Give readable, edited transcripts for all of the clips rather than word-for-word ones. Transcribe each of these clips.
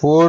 4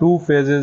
2 phases،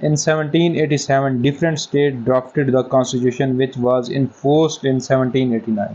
In 1787 different states drafted the constitution which was enforced in 1789۔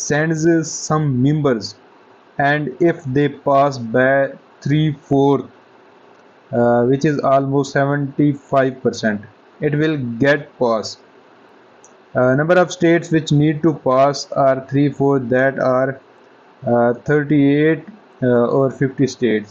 sends some members and if they pass by 3/4 which is almost 75%, it will get passed. Number of states which need to pass are 3/4, that are 38 or 50 states۔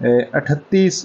38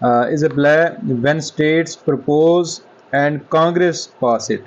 is apply when states propose and Congress pass it۔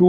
2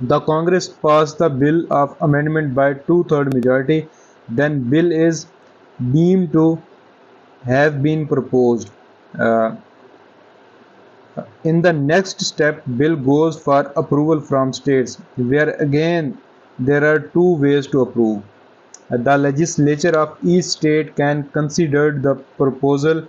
The Congress passed the bill of amendment by 2/3 majority, then bill is deemed to have been proposed. In the next step, bill goes for approval from states, where again there are 2 ways to approve. The legislature of each state can consider the proposal.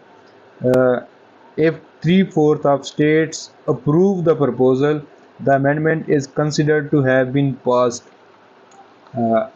If 3/4 of states approve the proposal, the amendment is considered to have been passed۔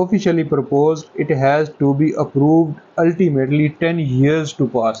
officially proposed it has to be approved ultimately 10 years to pass.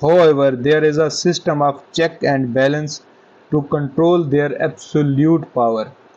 However, there is a system of check and balance to control their absolute power.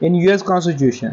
In US Constitution,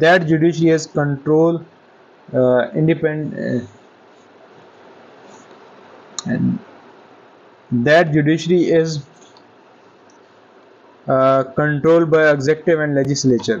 that judiciary has control that judiciary is controlled by executive and legislature.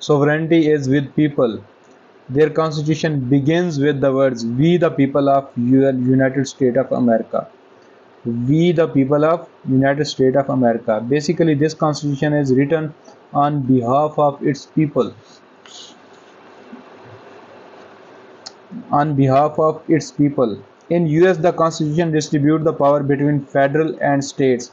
sovereignty is with people. Their constitution begins with the words we the people of United States of America. We the people of United States of America. Basically this constitution is written on behalf of its people. On behalf of its people. In US the constitution distributes the power between federal and states.